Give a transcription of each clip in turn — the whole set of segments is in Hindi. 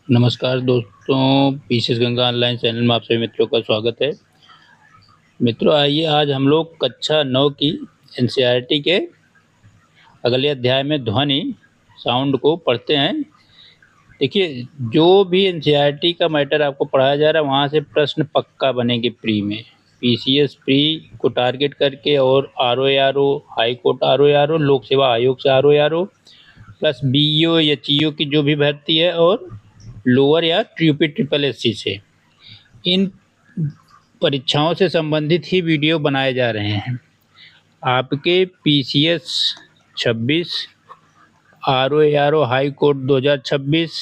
नमस्कार दोस्तों, पीसीएस गंगा ऑनलाइन चैनल में आप सभी मित्रों का स्वागत है। मित्रों, आइए आज हम लोग कक्षा 9 की एनसीईआरटी के अगले अध्याय में ध्वनि साउंड को पढ़ते हैं। देखिए, जो भी एनसीईआरटी का मैटर आपको पढ़ाया जा रहा है वहाँ से प्रश्न पक्का बनेंगे प्री में। पीसीएस प्री को टारगेट करके और आरओ, हाई कोर्ट आरओ, लोक सेवा आयोग से आरओ प्लस बीईओ या चीईओ की जो भी भर्ती है और लोअर या यूपी ट्रिपल एससी से इन परीक्षाओं से संबंधित ही वीडियो बनाए जा रहे हैं। आपके पीसीएस 26, आरओ हाई कोर्ट 2026,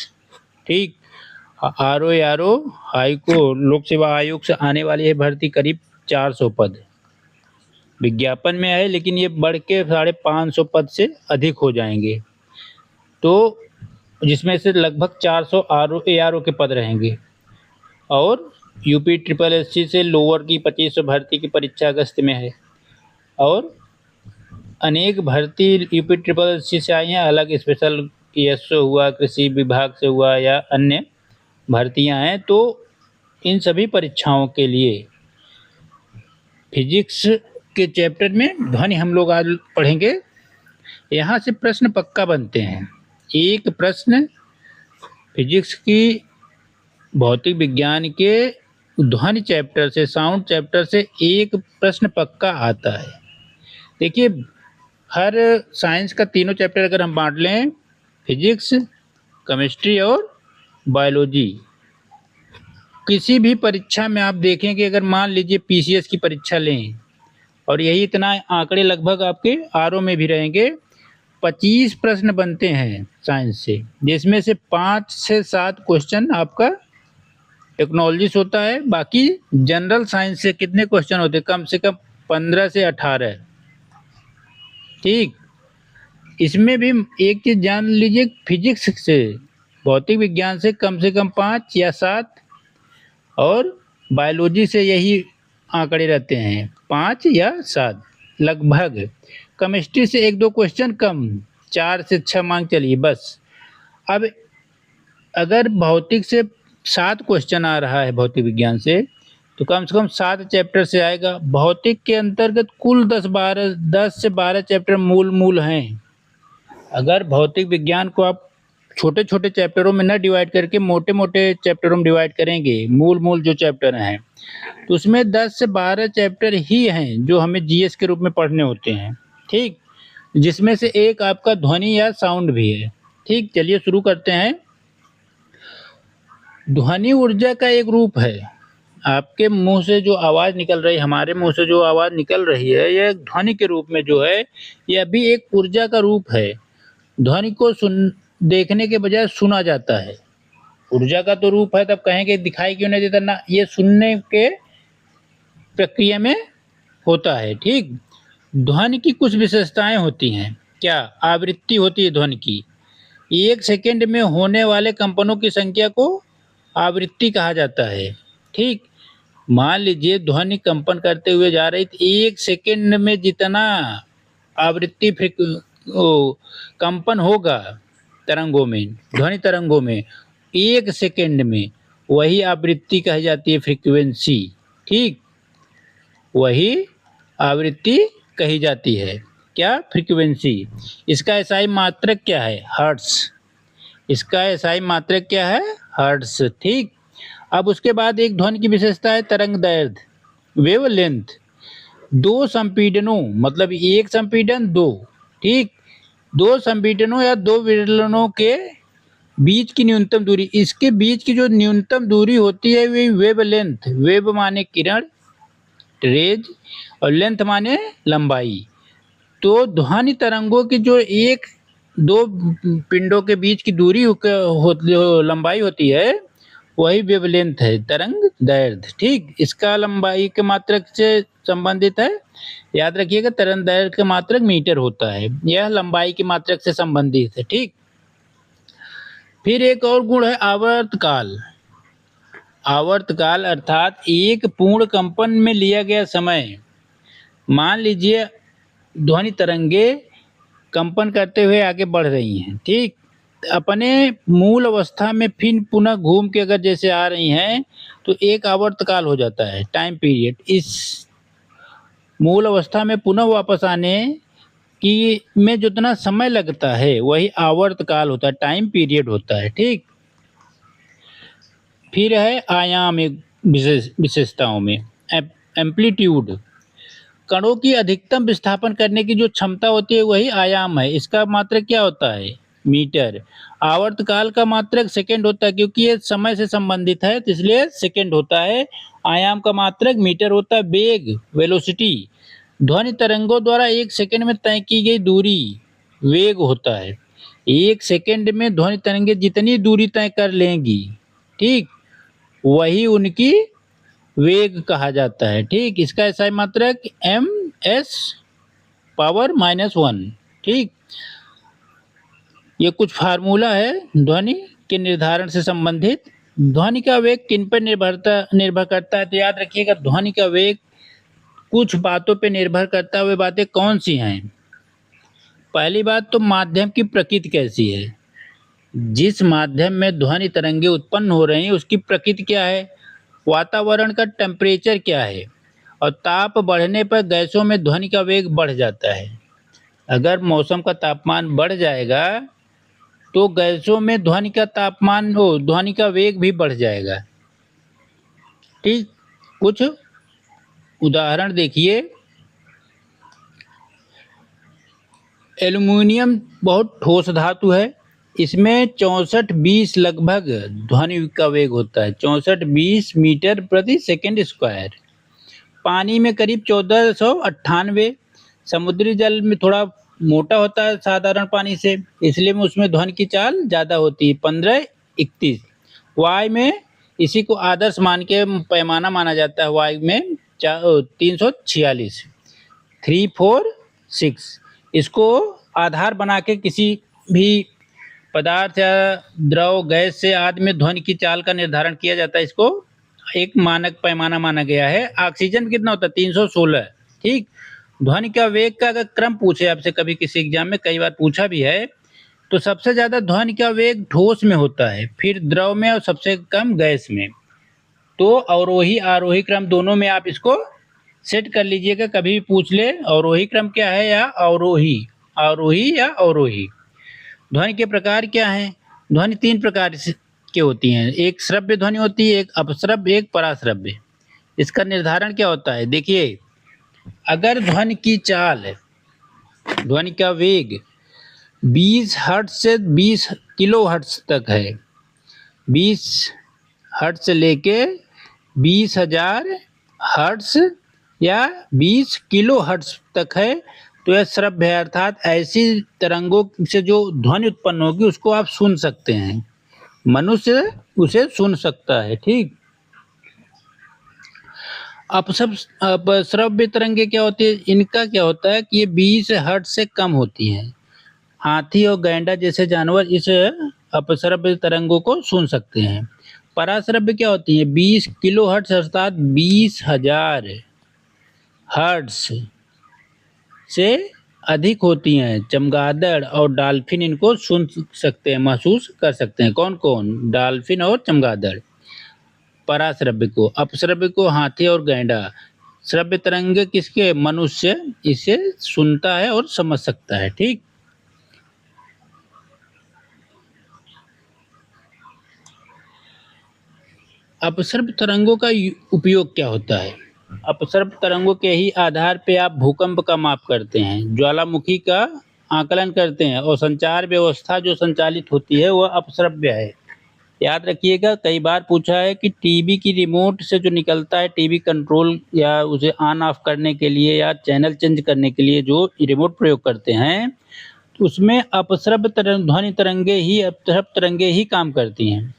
ठीक, आरओ हाई कोर्ट लोक सेवा आयोग से आने वाली है भर्ती करीब 400 पद विज्ञापन में है, लेकिन ये बढ़ के 550 पद से अधिक हो जाएंगे, तो जिसमें से लगभग 400 आरओ के पद रहेंगे। और यूपी ट्रिपल एससी से लोअर की 2500 भर्ती की परीक्षा अगस्त में है और अनेक भर्ती यूपी ट्रिपल एससी से आई हैं, अलग स्पेशल पीएसओ हुआ, कृषि विभाग से हुआ या अन्य भर्तियां हैं। तो इन सभी परीक्षाओं के लिए फिजिक्स के चैप्टर में ध्वनि हम लोग आज पढ़ेंगे। यहाँ से प्रश्न पक्का बनते हैं। एक प्रश्न फिजिक्स की भौतिक विज्ञान के ध्वनि चैप्टर से, साउंड चैप्टर से एक प्रश्न पक्का आता है। देखिए, हर साइंस का तीनों चैप्टर अगर हम बांट लें, फिजिक्स, केमिस्ट्री और बायोलॉजी, किसी भी परीक्षा में आप देखें कि अगर मान लीजिए पीसीएस की परीक्षा लें और यही इतना आंकड़े लगभग आपके आरओ में भी रहेंगे, 25 प्रश्न बनते हैं साइंस से, जिसमें से 5 से 7 क्वेश्चन आपका टेक्नोलॉजी से होता है। बाकी जनरल साइंस से कितने क्वेश्चन होते हैं? कम से कम 15 से 18, ठीक। इसमें भी एक चीज जान लीजिए, फिजिक्स से, भौतिक विज्ञान से कम 5 या 7 और बायोलॉजी से यही आंकड़े रहते हैं 5 या 7 लगभग। केमिस्ट्री से 1-2 क्वेश्चन कम, 4 से 6 मांग चलिए बस। अब अगर भौतिक से 7 क्वेश्चन आ रहा है भौतिक विज्ञान से, तो कम से कम 7 चैप्टर से आएगा। भौतिक के अंतर्गत कुल 10 से 12 चैप्टर मूल हैं। अगर भौतिक विज्ञान को आप छोटे छोटे चैप्टरों में न डिवाइड करके मोटे मोटे चैप्टरों में डिवाइड करेंगे, मूल जो चैप्टर हैं, तो उसमें 10 से 12 चैप्टर ही हैं जो हमें जीएस के रूप में पढ़ने होते हैं, ठीक, जिसमें से एक आपका ध्वनि या साउंड भी है। ठीक, चलिए शुरू करते हैं। ध्वनि ऊर्जा का एक रूप है। आपके मुंह से जो आवाज निकल रही है, हमारे मुंह से जो आवाज निकल रही है, यह ध्वनि के रूप में जो है, यह भी एक ऊर्जा का रूप है। ध्वनि को देखने के बजाय सुना जाता है। ऊर्जा का तो रूप है, तब कहेंगे दिखाई क्यों नहीं देता ना, ये सुनने के प्रक्रिया में होता है, ठीक। ध्वनि की कुछ विशेषताएं होती हैं। क्या? आवृत्ति होती है ध्वनि की। 1 सेकंड में होने वाले कंपनों की संख्या को आवृत्ति कहा जाता है, ठीक। मान लीजिए ध्वनि कंपन करते हुए जा रही थी, 1 सेकंड में जितना आवृत्ति कंपन होगा तरंगों में, ध्वनि तरंगों में, 1 सेकंड में, वही आवृत्ति कही जाती है, फ्रीक्वेंसी, ठीक। वही आवृत्ति कही जाती है। क्या? फ्रीक्वेंसी। इसका एसआई मात्रक क्या है? हर्ट्ज। इसका एसआई मात्रक क्या है? हर्ट्ज, ठीक। अब उसके बाद एक ध्वनि की विशेषता है तरंग दैर्ध्य, वेव लेंथ। 2 संपीड़नों, मतलब एक संपीड़न 2, ठीक, 2 संपीड़नों या 2 विरलनों के बीच की न्यूनतम दूरी, इसके बीच की जो न्यूनतम दूरी होती है वही वेव लेंथ, वेव माने किरण, रेज, और लेंथ माने लंबाई। तो ध्वनि तरंगों की जो 1-2 पिंडों के बीच की दूरी लंबाई होती है, वही वेवलेंथ है, तरंग दैर्ध्य, ठीक। इसका लंबाई के मात्रक से संबंधित है। याद रखिएगा, तरंग दैर्ध्य का मात्रक मीटर होता है, यह लंबाई के मात्रक से संबंधित है, ठीक। फिर एक और गुण है आवर्तकाल। आवर्तकाल अर्थात एक पूर्ण कंपन में लिया गया समय। मान लीजिए ध्वनि तरंगे कंपन करते हुए आगे बढ़ रही हैं, ठीक। अपने मूल अवस्था में फिर पुनः घूम के अगर जैसे आ रही हैं तो एक आवर्तकाल हो जाता है, टाइम पीरियड। इस मूल अवस्था में पुनः वापस आने की में जितना समय लगता है वही आवर्तकाल होता है, टाइम पीरियड होता है, ठीक। फिर है आयाम, एक विशेषताओं में एम्पलीट्यूड, कणों की अधिकतम विस्थापन करने की जो क्षमता होती है वही आयाम है। इसका मात्रक क्या होता है? मीटर। आवर्तकाल का मात्रक सेकंड होता है, क्योंकि ये समय से संबंधित है तो इसलिए सेकंड होता है। आयाम का मात्रक मीटर होता है। वेग, वेलोसिटी, ध्वनि तरंगों द्वारा एक सेकंड में तय की गई दूरी वेग होता है। एक सेकंड में ध्वनि तरंगें जितनी दूरी तय कर लेंगी, ठीक, वही उनकी वेग कहा जाता है, ठीक। इसका एसआई मात्रक एम एस पावर -1, ठीक। ये कुछ फार्मूला है ध्वनि के निर्धारण से संबंधित। ध्वनि का वेग किन पर निर्भर करता है? तो याद रखिएगा, ध्वनि का वेग कुछ बातों पे निर्भर करता है। वे बातें कौन सी हैं? पहली बात तो माध्यम की प्रकृति कैसी है। जिस माध्यम में ध्वनि तरंगे उत्पन्न हो रही हैं उसकी प्रकृति क्या है, वातावरण का टेम्परेचर क्या है, और ताप बढ़ने पर गैसों में ध्वनि का वेग बढ़ जाता है। अगर मौसम का तापमान बढ़ जाएगा तो गैसों में ध्वनि का वेग भी बढ़ जाएगा, ठीक। कुछ उदाहरण देखिए। एल्युमिनियम बहुत ठोस धातु है, इसमें 64-20 लगभग ध्वनि का वेग होता है, 64-20 मीटर प्रति सेकंड स्क्वायर। पानी में करीब 1498। समुद्री जल में थोड़ा मोटा होता है साधारण पानी से, इसलिए में उसमें ध्वनि की चाल ज़्यादा होती है, 1531। वायु में इसी को आदर्श मान के पैमाना माना जाता है। वायु में 346, 346। इसको आधार बना के किसी भी पदार्थ या द्रव, गैस से आदि में ध्वनि की चाल का निर्धारण किया जाता है। इसको एक मानक पैमाना माना गया है। ऑक्सीजन में कितना होता है? 316, ठीक। ध्वनि का वेग का अगर क्रम पूछे आपसे कभी किसी एग्जाम में, कई बार पूछा भी है, तो सबसे ज़्यादा ध्वनि का वेग ठोस में होता है, फिर द्रव में, और सबसे कम गैस में। तो अवरोही आरोही क्रम दोनों में आप इसको सेट कर लीजिएगा, कभी भी पूछ ले अवरोही क्रम क्या है या अवरोही, आरोही या अवरोही। ध्वनि के प्रकार क्या हैं? ध्वनि 3 प्रकार की होती हैं। एक श्रव्य ध्वनि होती है, एक अपश्रव्य, एक पराश्रव्य। इसका निर्धारण क्या होता है? देखिए, अगर ध्वनि की चाल, ध्वनि का वेग 20 हर्ट्ज से 20 किलो हर्ट्ज तक है, 20 हर्ट्ज से लेके 20,000 हर्ट्ज या 20 किलो हर्ट्ज तक है, तो यह श्रव्य है। अर्थात ऐसी तरंगों से जो ध्वनि उत्पन्न होगी उसको आप सुन सकते हैं, मनुष्य उसे सुन सकता है, ठीक। अपश्रव्य तरंगे क्या होती है? इनका क्या होता है कि ये 20 हर्ट्ज से कम होती हैं। हाथी और गैंडा जैसे जानवर इस अपश्रव्य तरंगों को सुन सकते हैं। पराश्रव्य क्या होती है? 20 किलो हर्ट्ज अर्थात 20,000 हर्ट्ज से अधिक होती हैं। चमगादड़ और डॉल्फिन इनको सुन सकते हैं, महसूस कर सकते हैं। कौन कौन? डॉल्फिन और चमगादड़। पराश्रव्य को, अपश्रव्य को हाथी और गैंडा। श्रव्य तरंग किसके? मनुष्य इसे सुनता है और समझ सकता है, ठीक। अपश्रव्य तरंगों का उपयोग क्या होता है? अपश्रव्य तरंगों के ही आधार पे आप भूकंप का माप करते हैं, ज्वालामुखी का आकलन करते हैं, और संचार व्यवस्था जो संचालित होती है वह अपश्रव्य है। याद रखिएगा, कई बार पूछा है कि टीवी की रिमोट से जो निकलता है, टीवी कंट्रोल या उसे ऑन ऑफ करने के लिए या चैनल चेंज करने के लिए जो रिमोट प्रयोग करते हैं, तो उसमें अपश्रव्य ध्वनि तरंगे ही, अपश्रव्य तरंगे ही काम करती हैं।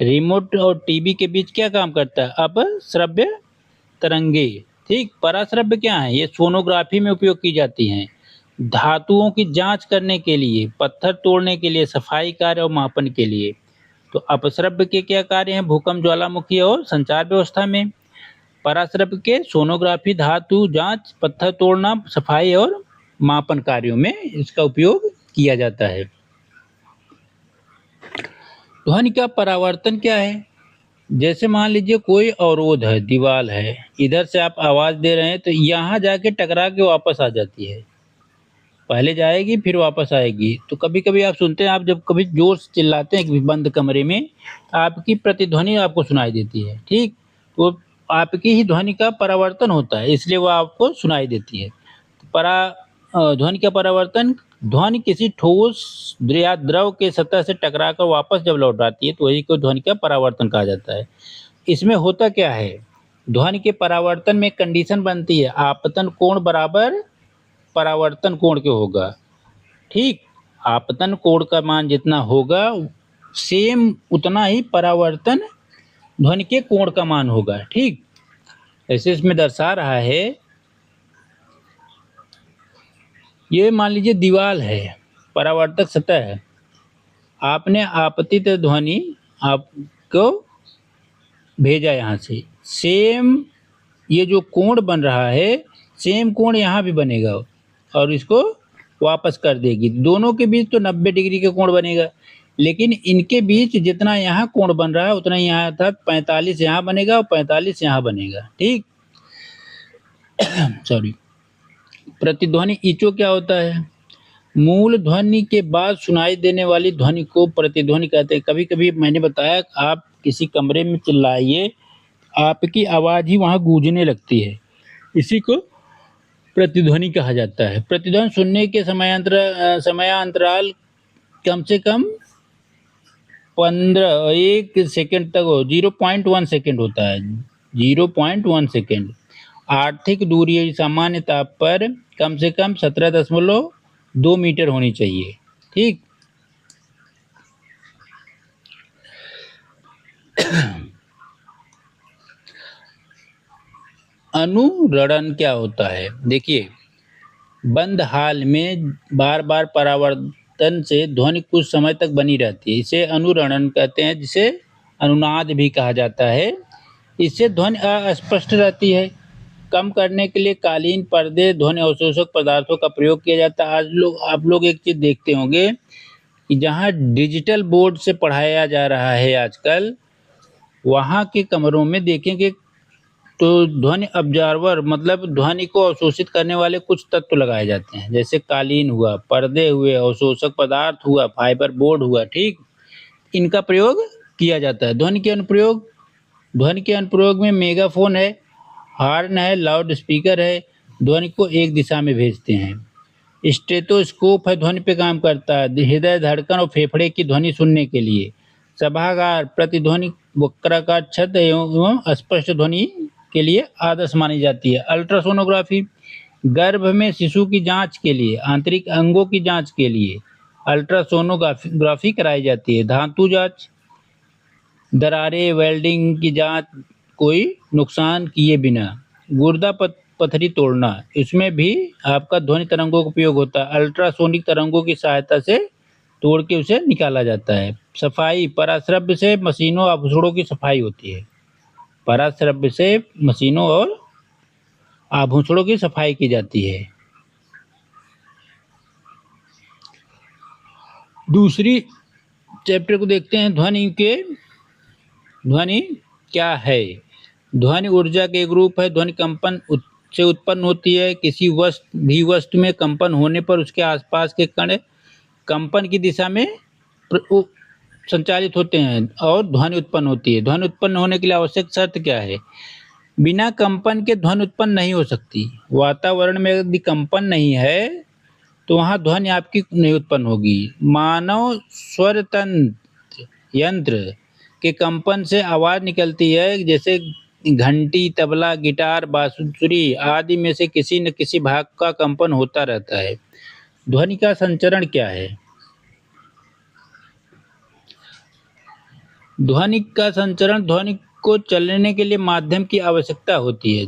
रिमोट और टीवी के बीच क्या काम करता है? अपश्रव्य तरंगे, ठीक। पराश्रव्य क्या है? ये सोनोग्राफी में उपयोग की जाती हैं, धातुओं की जांच करने के लिए, पत्थर तोड़ने के लिए, सफाई कार्य और मापन के लिए। तो अपश्रव्य के क्या कार्य हैं? भूकंप, ज्वालामुखी और संचार व्यवस्था में। पराश्रव्य के सोनोग्राफी, धातु जांच, पत्थर तोड़ना, सफाई और मापन कार्यों में इसका उपयोग किया जाता है। ध्वनि का परावर्तन क्या है? जैसे मान लीजिए कोई अवरोध है, दीवार है, इधर से आप आवाज़ दे रहे हैं तो यहाँ जाके टकरा के वापस आ जाती है। पहले जाएगी फिर वापस आएगी। तो कभी-कभी आप सुनते हैं, आप जब कभी ज़ोर से चिल्लाते हैं किसी बंद कमरे में, आपकी प्रतिध्वनि आपको सुनाई देती है, ठीक? तो आपकी ही ध्वनि का परावर्तन होता है, इसलिए वो आपको सुनाई देती है। ध्वनि का परावर्तन, ध्वनि किसी ठोस या द्रव के सतह से टकराकर वापस जब लौट आती है, तो वही को ध्वनि का परावर्तन कहा जाता है। इसमें होता क्या है? ध्वनि के परावर्तन में कंडीशन बनती है, आपतन कोण बराबर परावर्तन कोण के होगा, ठीक? आपतन कोण का मान जितना होगा, सेम उतना ही परावर्तन ध्वनि के कोण का मान होगा, ठीक? ऐसे इसमें दर्शा रहा है, ये मान लीजिए दीवार है, परावर्तक सतह है, आपने आपतित ध्वनि आपको भेजा यहाँ से, सेम ये जो कोण बन रहा है, सेम कोण यहाँ भी बनेगा और इसको वापस कर देगी। दोनों के बीच तो 90 डिग्री का कोण बनेगा, लेकिन इनके बीच जितना यहाँ कोण बन रहा है उतना ही यहाँ, अर्थात 45 यहाँ बनेगा और 45 यहाँ बनेगा, ठीक? सॉरी। प्रतिध्वनि इको क्या होता है? मूल ध्वनि के बाद सुनाई देने वाली ध्वनि को प्रतिध्वनि कहते हैं। कभी-कभी मैंने बताया, आप किसी कमरे में चिल्लाइए, आपकी आवाज़ ही वहाँ गूंजने लगती है, इसी को प्रतिध्वनि कहा जाता है। प्रतिध्वनि सुनने के समयांतराल कम से कम 1 सेकंड तक हो, 0.1 सेकंड होता है, 0.1 सेकंड। आर्थिक दूरी सामान्य ताप पर कम से कम 17.2 मीटर होनी चाहिए, ठीक? अनुरणन क्या होता है? देखिए, बंद हाल में बार-बार परावर्तन से ध्वनि कुछ समय तक बनी रहती है, इसे अनुरणन कहते हैं, जिसे अनुनाद भी कहा जाता है। इससे ध्वनि अस्पष्ट रहती है। कम करने के लिए कालीन, पर्दे, ध्वनि अवशोषक पदार्थों का प्रयोग किया जाता है। आप लोग एक चीज़ देखते होंगे कि जहाँ डिजिटल बोर्ड से पढ़ाया जा रहा है आजकल, वहाँ के कमरों में देखेंगे तो ध्वनि अब्जॉर्बर, मतलब ध्वनि को अवशोषित करने वाले कुछ तत्व लगाए जाते हैं, जैसे कालीन हुआ, पर्दे हुए, अवशोषक पदार्थ हुआ, फाइबर बोर्ड हुआ, ठीक? इनका प्रयोग किया जाता है। ध्वनि के अनुप्रयोग में मेगाफोन है, हॉर्न है, लाउड स्पीकर है, ध्वनि को एक दिशा में भेजते हैं। स्टेथोस्कोप है, ध्वनि पे काम करता है, हृदय धड़कन और फेफड़े की ध्वनि सुनने के लिए। सभागार प्रतिध्वनि वक्राकार छत एवं स्पष्ट ध्वनि के लिए आदर्श मानी जाती है। अल्ट्रासोनोग्राफी गर्भ में शिशु की जांच के लिए, आंतरिक अंगों की जांच के लिए अल्ट्रासोनोग्राफी कराई जाती है। धातु जांच, दरारें, वेल्डिंग की जांच कोई नुकसान किए बिना। गुर्दा पथरी तोड़ना, इसमें भी आपका ध्वनि तरंगों का उपयोग होता है। अल्ट्रासोनिक तरंगों की सहायता से तोड़ के उसे निकाला जाता है। सफाई, पराश्रव्य से मशीनों आभूषणों की सफाई होती है। पराश्रव्य से मशीनों और आभूषणों की सफाई की जाती है। दूसरी चैप्टर को देखते हैं, ध्वनि क्या है? ध्वनि ऊर्जा के एक रूप है। ध्वनि कंपन से उत्पन्न होती है। किसी वस्तु में कंपन होने पर उसके आसपास के कण कंपन की दिशा में संचालित होते हैं और ध्वनि उत्पन्न होती है। ध्वनि उत्पन्न होने के लिए आवश्यक शर्त क्या है? बिना कंपन के ध्वनि उत्पन्न नहीं हो सकती। वातावरण में यदि कंपन नहीं है तो वहाँ ध्वनि आपकी नहीं उत्पन्न होगी। मानव स्वर तंत्र यंत्र के कंपन से आवाज़ निकलती है, जैसे घंटी, तबला, गिटार, बांसुरी आदि में से किसी न किसी भाग का कंपन होता रहता है। ध्वनि का संचरण क्या है? ध्वनि का संचरण, ध्वनि को चलने के लिए माध्यम की आवश्यकता होती है।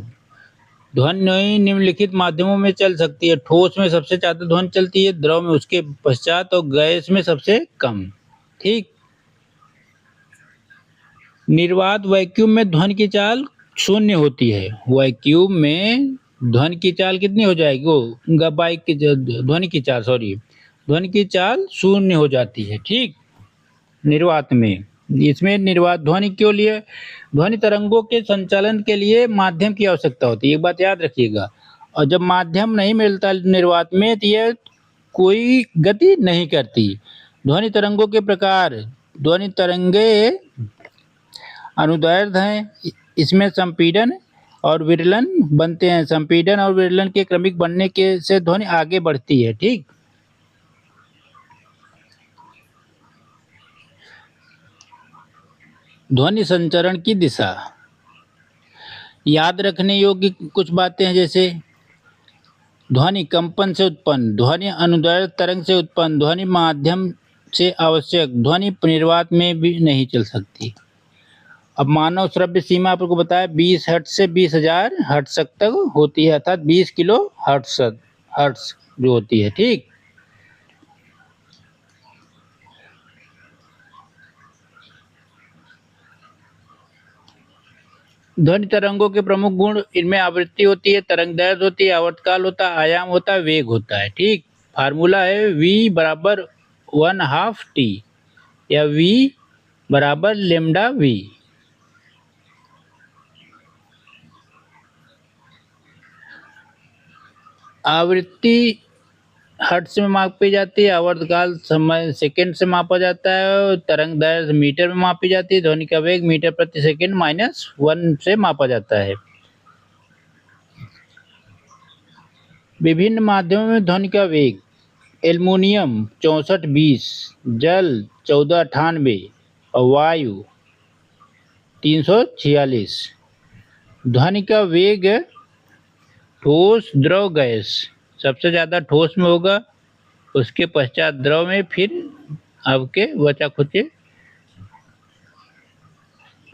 ध्वनि निम्नलिखित माध्यमों में चल सकती है। ठोस में सबसे ज़्यादा ध्वनि चलती है, द्रव में उसके पश्चात और गैस में सबसे कम, ठीक? निर्वात वैक्यूम में ध्वनि की चाल शून्य होती है। वैक्यूम में ध्वनि की चाल कितनी हो जाएगी? ध्वनि की चाल शून्य हो जाती है, ठीक? निर्वात में। इसमें निर्वात ध्वनि क्यों लिए? ध्वनि तरंगों के संचालन के लिए माध्यम की आवश्यकता होती है, एक बात याद रखिएगा। और जब माध्यम नहीं मिलता निर्वात में तो यह कोई गति नहीं करती। ध्वनि तरंगों के प्रकार, ध्वनि तरंगे अनुदैर्ध्य हैं। इसमें संपीड़न और विरलन बनते हैं। संपीड़न और विरलन के क्रमिक बनने के से ध्वनि आगे बढ़ती है। ठीक, ध्वनि संचरण की दिशा याद रखने योग्य कुछ बातें हैं, जैसे ध्वनि कंपन से उत्पन्न, ध्वनि अनुदैर्ध्य तरंग से उत्पन्न, ध्वनि माध्यम से आवश्यक, ध्वनि निर्वात में भी नहीं चल सकती। अब मानव श्रव्य सीमा आपको बताया 20 हर्ट्ज से 20,000 हर्ट्ज तक होती है, अर्थात 20 किलो हर्ट्ज जो होती है। ठीक, ध्वनि तरंगों के प्रमुख गुण, इनमें आवृत्ति होती है, तरंगदैर्ध्य होती है, आवर्तकाल होता है, आयाम होता है, वेग होता है। ठीक, फार्मूला है v बराबर 1/2 t या v बराबर लेमडा v। आवृत्ति हर्ट्ज में मापी जाती है, आवर्तकाल समय सेकंड से मापा जाता है, तरंगदैर्ध्य मीटर में मापी जाती है, ध्वनि का वेग मीटर प्रति सेकंड -1 से मापा जाता है। विभिन्न माध्यमों में ध्वनि का वेग, एल्युमिनियम 6420, जल 1498 और वायु 346। ध्वनि का वेग ठोस, द्रव, गैस, सबसे ज़्यादा ठोस में होगा, उसके पश्चात द्रव में, फिर आपके बचा खुचे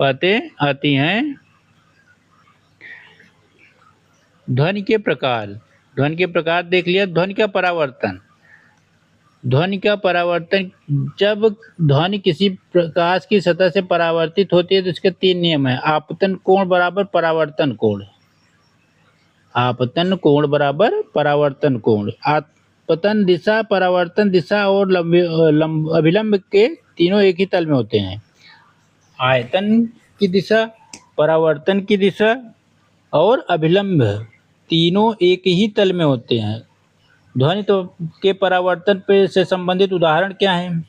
बातें आती हैं। ध्वनि के प्रकार, ध्वनि के प्रकार देख लिया। ध्वनि का परावर्तन, ध्वनि का परावर्तन, जब ध्वनि किसी प्रकाश की सतह से परावर्तित होती है तो इसके 3 नियम हैं। आपतन कोण बराबर परावर्तन कोण, आपतन कोण बराबर परावर्तन कोण। आपतन दिशा, परावर्तन दिशा और अभिलंब के तीनों एक ही तल में होते हैं। आयतन की दिशा, परावर्तन की दिशा और अभिलंब तीनों एक ही तल में होते हैं। ध्वनि तो के परावर्तन पे से संबंधित उदाहरण क्या हैं?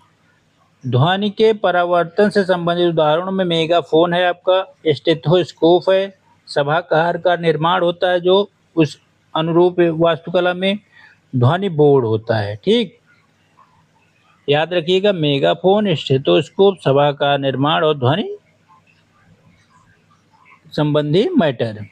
ध्वनि के परावर्तन से संबंधित उदाहरणों में मेगाफोन है, आपका स्टेथोस्कोप है, सभागार का निर्माण होता है जो उस अनुरूप वास्तुकला में, ध्वनि बोर्ड होता है। ठीक, याद रखिएगा, मेगाफोन, स्टेथोस्कोप, सभा का निर्माण और ध्वनि संबंधी मैटर।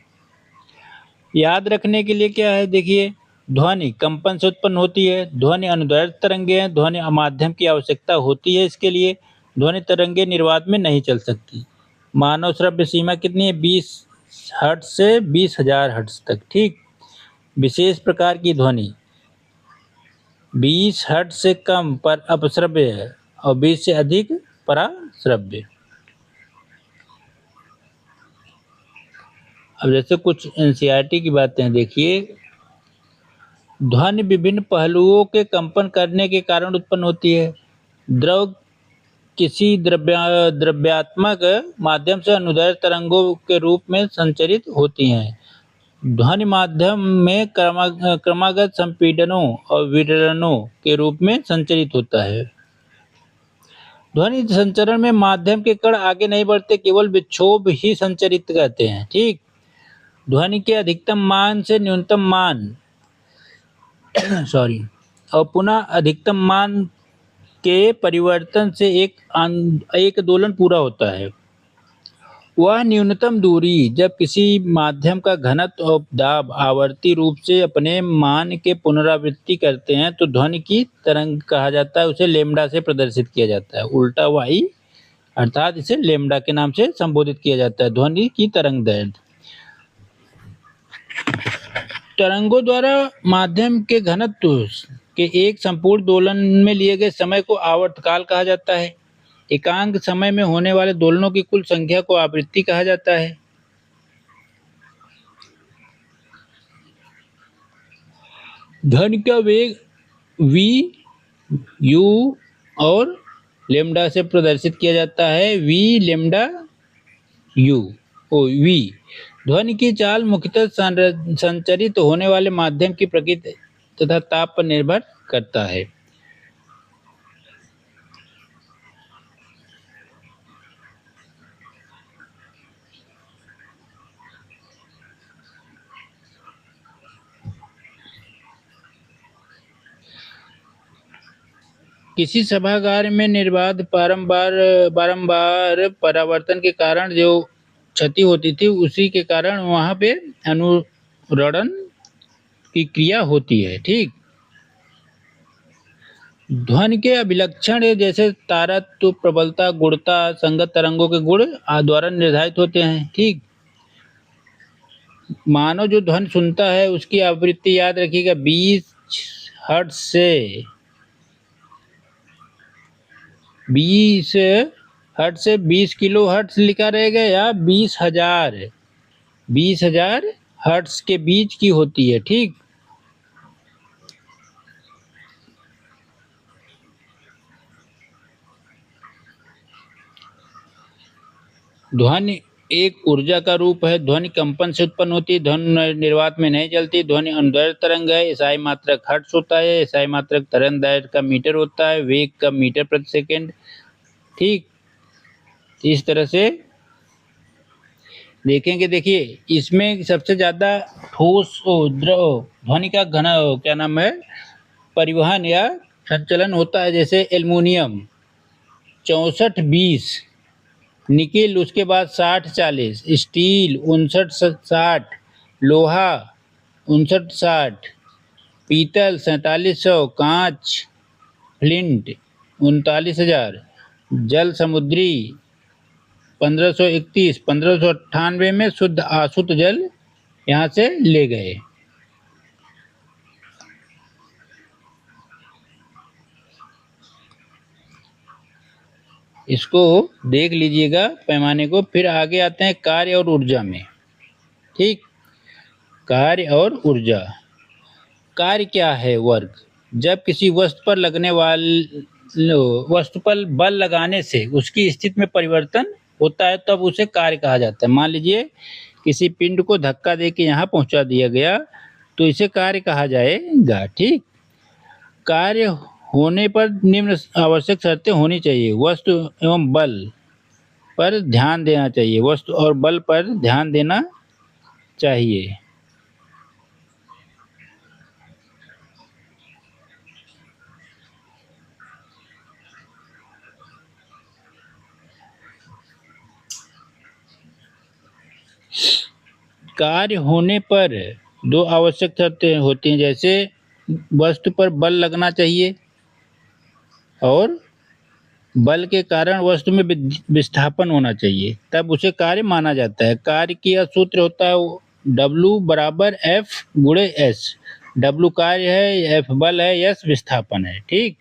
याद रखने के लिए क्या है, देखिए, ध्वनि कंपन से उत्पन्न होती है, ध्वनि अनुदैर्ध्य तरंगे हैं, ध्वनि माध्यम की आवश्यकता होती है इसके लिए, ध्वनि तरंगे निर्वात में नहीं चल सकती। मानव श्रव्य सीमा कितनी है? 20 हर्ट्ज से 20,000 हर्ट्ज तक। ठीक, विशेष प्रकार की ध्वनि 20 हर्ट्ज से कम पर अपश्रव्य है और 20 से अधिक पराश्रव्य। अब जैसे कुछ एनसीईआरटी की बातें देखिए, ध्वनि विभिन्न पहलुओं के कंपन करने के कारण उत्पन्न होती है। द्रव किसी द्रव्यात्मक माध्यम से अनुदैर्ध्य तरंगों के रूप में संचरित होती हैं। ध्वनि माध्यम में क्रमागत संपीड़नों और विरलनों के रूप में संचरित होता है। ध्वनि संचरण में माध्यम के कण आगे नहीं बढ़ते, केवल विक्षोभ ही संचरित करते हैं। ठीक, ध्वनि के अधिकतम मान से न्यूनतम मान और पुनः अधिकतम मान के परिवर्तन से एक दोलन पूरा होता है। वह न्यूनतम दूरी जब किसी माध्यम का घनत्व और दाब आवर्ती रूप से अपने मान के पुनरावृत्ति करते हैं तो ध्वनि की तरंग कहा जाता है, उसे लेमडा से प्रदर्शित किया जाता है, उल्टा वाई, अर्थात इसे लेमडा के नाम से संबोधित किया जाता है। ध्वनि की तरंग दैर्ध्य, तरंगों द्वारा माध्यम के घनत्व के एक संपूर्ण दोलन में लिए गए समय को आवर्तकाल कहा जाता है। एकांक समय में होने वाले दोलनों की कुल संख्या को आवृत्ति कहा जाता है। ध्वनि का वेग v, u और लेमडा से प्रदर्शित किया जाता है V lambda U O V. ध्वनि की चाल मुख्यतः संचरित होने वाले माध्यम की प्रकृति तथा ताप पर निर्भर करता है। किसी सभागार में निर्बाध बारंबार परावर्तन के कारण जो क्षति होती थी, उसी के कारण वहां पे अनुरणन की क्रिया होती है। ठीक, ध्वनि के अभिलक्षण जैसे तारत्व, प्रबलता, गुणता, संगत तरंगों के गुण द्वारा निर्धारित होते हैं। ठीक, मानव जो ध्वनि सुनता है उसकी आवृत्ति याद रखिएगा 20 हर्ट्ज से 20 किलो हर्ट्ज लिखा रहेगा या 20,000 हर्ट्ज के बीच की होती है। ठीक, ध्वनि एक ऊर्जा का रूप है। ध्वनि कंपन से उत्पन्न होती है। ध्वनि निर्वात में नहीं चलती। ध्वनि अनुदैर्ध्य तरंग है। इसाई मात्रक हर्ट्ज होता है। इसाई मात्रक तरंग दैर्ध्य का मीटर होता है। वेग का मीटर प्रति सेकंड। ठीक, इस तरह से देखेंगे। देखिए, इसमें सबसे ज्यादा ठोस द्रव ध्वनि का घन क्या नाम है परिवहन या संचलन होता है। जैसे एल्युमिनियम 64-20, निकेल उसके बाद 60-40, स्टील 59-60, लोहा 59-60, पीतल 4700, कांच फ्लिंट 39,000, जल समुद्री 1531, 1598 में शुद्ध अशुद्ध जल यहाँ से ले गए। इसको देख लीजिएगा पैमाने को। फिर आगे आते हैं कार्य और ऊर्जा में। ठीक, कार्य और ऊर्जा। कार्य क्या है? वर्क। जब किसी वस्तु पर बल लगाने से उसकी स्थिति में परिवर्तन होता है तब उसे कार्य कहा जाता है। मान लीजिए किसी पिंड को धक्का देके यहाँ पहुंचा दिया गया तो इसे कार्य कहा जाएगा। ठीक, कार्य होने पर निम्न आवश्यक शर्तें होनी चाहिए। वस्तु एवं बल पर ध्यान देना चाहिए। वस्तु और बल पर ध्यान देना चाहिए। कार्य होने पर दो आवश्यक शर्तें होती हैं। जैसे वस्तु पर बल लगना चाहिए और बल के कारण वस्तु में विस्थापन होना चाहिए, तब उसे कार्य माना जाता है। कार्य की यह सूत्र होता है W बराबर F गुणे S। W कार्य है, F बल है, S विस्थापन है। ठीक,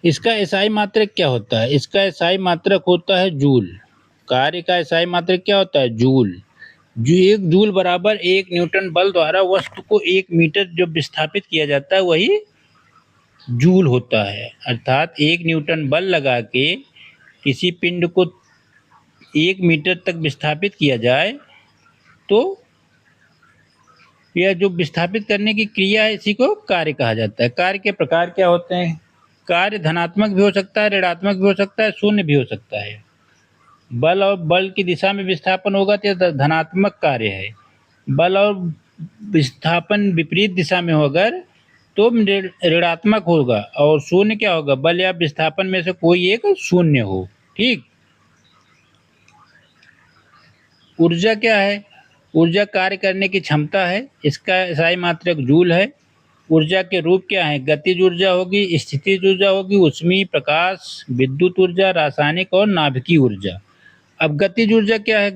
इसका एसआई मात्रक क्या होता है? इसका एसआई मात्रक होता है जूल। कार्य का एसआई मात्रक क्या होता है? जूल। जो 1 जूल बराबर 1 न्यूटन बल द्वारा वस्तु को 1 मीटर जो विस्थापित किया जाता है वही जूल होता है। अर्थात 1 न्यूटन बल लगा के किसी पिंड को 1 मीटर तक विस्थापित किया जाए तो यह जो विस्थापित करने की क्रिया है इसी को कार्य कहा जाता है। कार्य के प्रकार क्या होते हैं? कार्य धनात्मक भी हो सकता है, ऋणात्मक भी हो सकता है, शून्य भी हो सकता है। बल और बल की दिशा में विस्थापन होगा तो यह धनात्मक कार्य है। बल और विस्थापन विपरीत दिशा में होगा तो ऋणात्मक होगा। और शून्य क्या होगा? बल या विस्थापन में से कोई एक शून्य हो। ठीक, ऊर्जा क्या है? ऊर्जा कार्य करने की क्षमता है। इसका एसआई मात्रक जूल है। ऊर्जा के रूप क्या है? गतिज ऊर्जा होगी, स्थितिज ऊर्जा होगी, ऊष्मीय, प्रकाश, विद्युत ऊर्जा, रासायनिक और नाभिकीय ऊर्जा। अब गतिज ऊर्जा क्या है?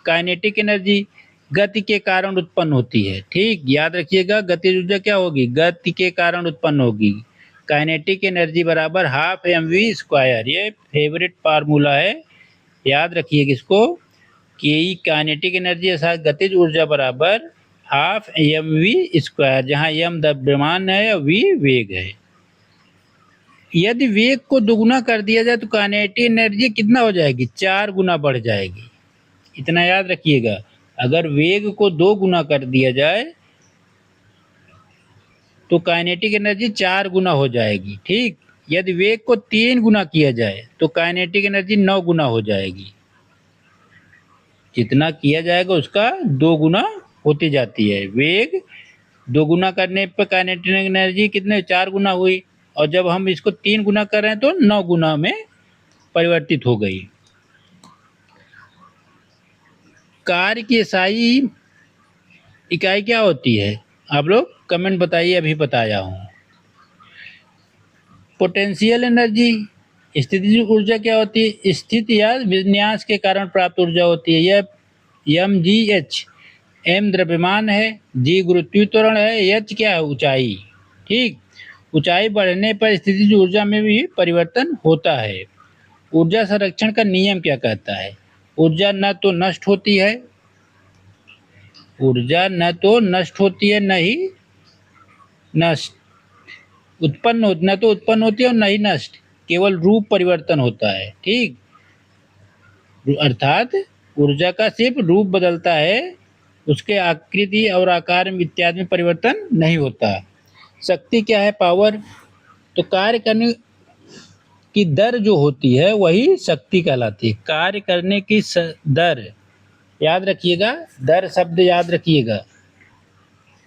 काइनेटिक एनर्जी, गति के कारण उत्पन्न होती है। ठीक, याद रखिएगा गतिज ऊर्जा क्या होगी? गति के कारण उत्पन्न होगी। काइनेटिक एनर्जी बराबर हाफ mv²। ये फेवरेट फार्मूला है, याद रखिएगा इसको। कि काइनेटिक एनर्जी अर्थात गतिज ऊर्जा बराबर हाफ mv², जहाँ m द्रव्यमान है और v वेग है। यदि वेग को दोगुना कर दिया जाए तो काइनेटिक एनर्जी कितना हो जाएगी? 4 गुना बढ़ जाएगी। इतना याद रखिएगा, अगर वेग को 2 गुना कर दिया जाए तो काइनेटिक एनर्जी 4 गुना हो जाएगी, ठीक। यदि वेग को 3 गुना किया जाए तो काइनेटिक एनर्जी 9 गुना हो जाएगी। जितना किया जाएगा उसका 2 गुना होती जाती है। वेग 2 गुना करने पर काइनेटिक एनर्जी कितने 4 गुना हुई, और जब हम इसको 3 गुना कर रहे हैं तो 9 गुना में परिवर्तित हो गई। कार्य की SI इकाई क्या होती है? आप लोग कमेंट बताइए, अभी बताया हूँ। पोटेंशियल एनर्जी, स्थितिज ऊर्जा क्या होती है? स्थिति या विन्यास के कारण प्राप्त ऊर्जा होती है। यह mgh, m द्रव्यमान है, g गुरुत्वाकर्षण है, h क्या है? ऊंचाई, ठीक। ऊंचाई बढ़ने पर स्थितिज ऊर्जा में भी परिवर्तन होता है। ऊर्जा संरक्षण का नियम क्या कहता है? ऊर्जा न तो नष्ट होती है, ऊर्जा न तो नष्ट होती है, न ही नष्ट उत्पन्न न तो उत्पन्न होती है और न ही नष्ट, केवल रूप परिवर्तन होता है, ठीक। अर्थात ऊर्जा का सिर्फ रूप बदलता है, उसके आकृति और आकार इत्यादि में परिवर्तन नहीं होता। शक्ति क्या है? पावर। तो कार्य करने की दर जो होती है वही शक्ति कहलाती है। कार्य करने की दर याद रखिएगा, दर शब्द याद रखिएगा,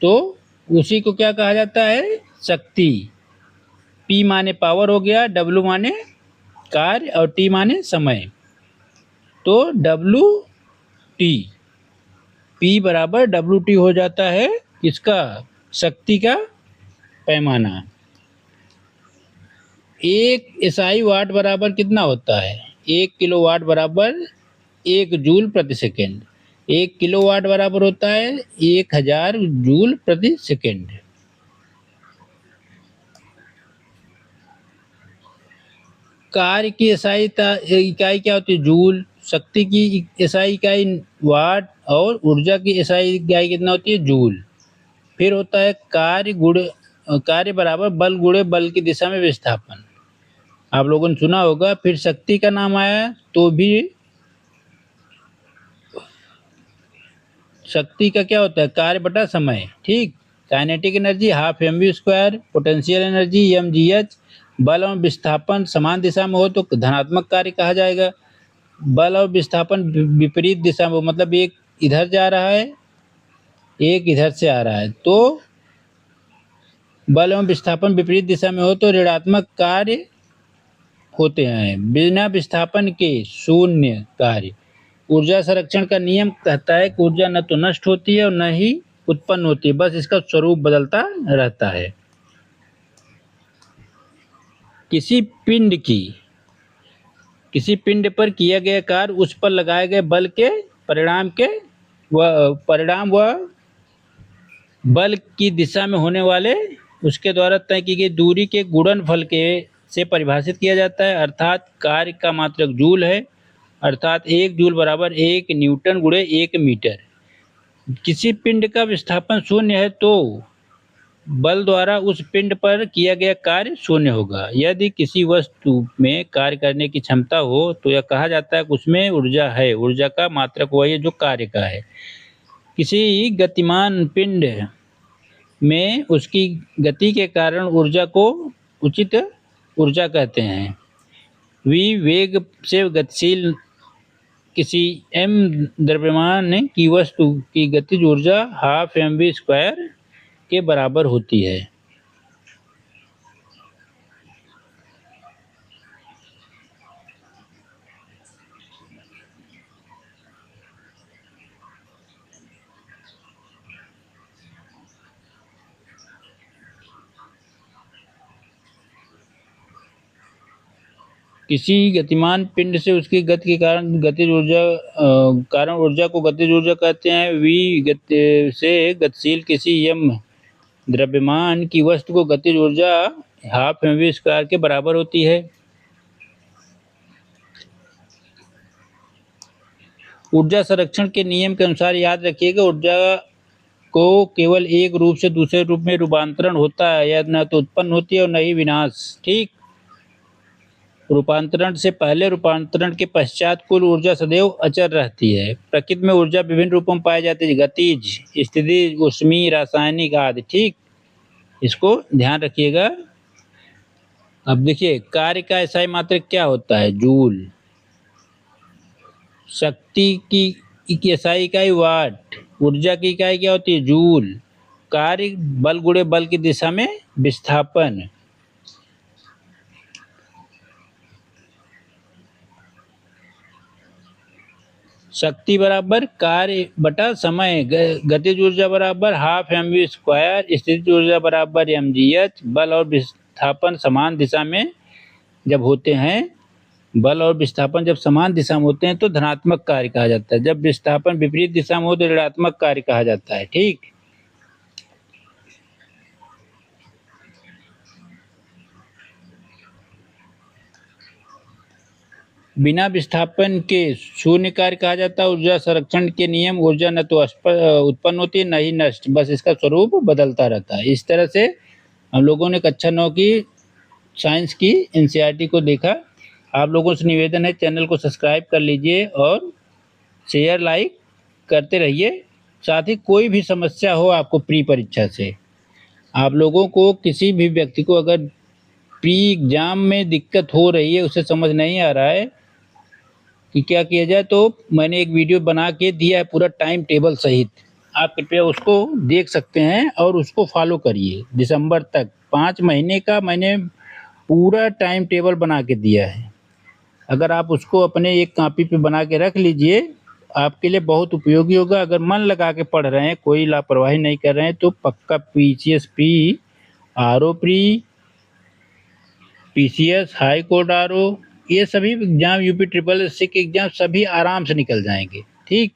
तो उसी को क्या कहा जाता है? शक्ति। P माने पावर हो गया, W माने कार्य और T माने समय, तो WT, P बराबर WT हो जाता है किसका? शक्ति का पैमाना। 1 SI वाट बराबर कितना होता है? 1 किलोवाट बराबर 1 जूल प्रति सेकेंड। 1 किलोवाट बराबर होता है 1000 जूल प्रति सेकेंड। कार्य की SI इकाई क्या होती है? जूल। शक्ति की SI इकाई वाट, और ऊर्जा की SI इकाई कितना होती है? जूल। फिर होता है कार्य बराबर बल गुणे बल की दिशा में विस्थापन। आप लोगों ने सुना होगा। फिर शक्ति का नाम आया तो भी शक्ति का क्या होता है? कार्य बटा समय, ठीक। Kinetic energy half mv², potential energy mgh। बल और विस्थापन समान दिशा में हो तो धनात्मक कार्य कहा जाएगा। बल और विस्थापन विपरीत दिशा में, मतलब एक इधर जा रहा है, एक इधर से आ रहा है, तो बल एवं विस्थापन विपरीत दिशा में हो तो ऋणात्मक कार्य होते हैं। बिना विस्थापन के शून्य कार्य। ऊर्जा संरक्षण का नियम कहता है कि ऊर्जा न तो नष्ट होती है और न ही उत्पन्न होती है, बस इसका स्वरूप बदलता रहता है। किसी पिंड पर किया गया कार्य उस पर लगाए गए बल के परिणाम व बल की दिशा में होने वाले उसके द्वारा तय की गई दूरी के गुणनफल से परिभाषित किया जाता है। अर्थात कार्य का मात्रक जूल है, अर्थात 1 जूल बराबर 1 न्यूटन गुणे 1 मीटर। किसी पिंड का विस्थापन शून्य है तो बल द्वारा उस पिंड पर किया गया कार्य शून्य होगा। यदि किसी वस्तु में कार्य करने की क्षमता हो तो यह कहा जाता है कि उसमें ऊर्जा है। ऊर्जा का मात्रक वही है जो कार्य का है। किसी गतिमान पिंड में उसकी गति के कारण ऊर्जा को उचित ऊर्जा कहते हैं। v वेग से गतिशील किसी m द्रव्यमान की वस्तु की गतिज ऊर्जा हाफ mv² के बराबर होती है। किसी गतिमान पिंड से उसकी गति के कारण गतिज ऊर्जा को गतिज ऊर्जा कहते हैं। v से गतिशील किसी m द्रव्यमान की वस्तु को गतिज ऊर्जा हाफ mv² के बराबर होती है। ऊर्जा संरक्षण के नियम के अनुसार याद रखिएगा, ऊर्जा को केवल एक रूप से दूसरे रूप में रूपांतरण होता है, यह न तो उत्पन्न होती है और न ही विनाश, ठीक। रूपांतरण से पहले रूपांतरण के पश्चात कुल ऊर्जा सदैव अचर रहती है। प्रकृति में ऊर्जा विभिन्न रूपों में पाई जाती है, गतिज, स्थितिज, ऊष्मीय, रासायनिक आदि। ठीक, इसको ध्यान रखिएगा। अब देखिए, कार्य का एसआई मात्रक क्या होता है? जूल। शक्ति की एसआई इकाई वाट। ऊर्जा की इकाई क्या होती है? जूल। कार्य बल गुणे बल की दिशा में विस्थापन। शक्ति बराबर कार्य बटा समय। गतिज ऊर्जा बराबर हाफ mv स्क्वायर। स्थितिज ऊर्जा बराबर mgh। बल और विस्थापन समान दिशा में जब होते हैं, बल और विस्थापन जब समान दिशा में होते हैं तो धनात्मक कार्य कहा जाता है। जब विस्थापन विपरीत दिशा में हो तो ऋणात्मक कार्य कहा जाता है। ठीक, बिना विस्थापन के शून्य कार्य कहा जाता है। ऊर्जा संरक्षण के नियम, ऊर्जा न तो उत्पन्न होती है न ही नष्ट, बस इसका स्वरूप बदलता रहता है। इस तरह से हम लोगों ने कक्षा 9 की साइंस की एनसीईआरटी को देखा। आप लोगों से निवेदन है, चैनल को सब्सक्राइब कर लीजिए और शेयर लाइक करते रहिए। साथ ही कोई भी समस्या हो आपको प्री परीक्षा से, आप लोगों को किसी भी व्यक्ति को अगर प्री एग्जाम में दिक्कत हो रही है, उसे समझ नहीं आ रहा है कि क्या किया जाए, तो मैंने एक वीडियो बना के दिया है पूरा टाइम टेबल सहित। आप कृपया उसको देख सकते हैं और उसको फॉलो करिए। दिसंबर तक 5 महीने का मैंने पूरा टाइम टेबल बना के दिया है। अगर आप उसको अपने एक कॉपी पे बना के रख लीजिए, आपके लिए बहुत उपयोगी होगा। अगर मन लगा के पढ़ रहे हैं, कोई लापरवाही नहीं कर रहे हैं, तो पक्का PCS pre, RO pre, PCS, high court RO, ये सभी एग्जाम, यूपी ट्रिपल एससी के एग्जाम सभी आराम से निकल जाएंगे। ठीक।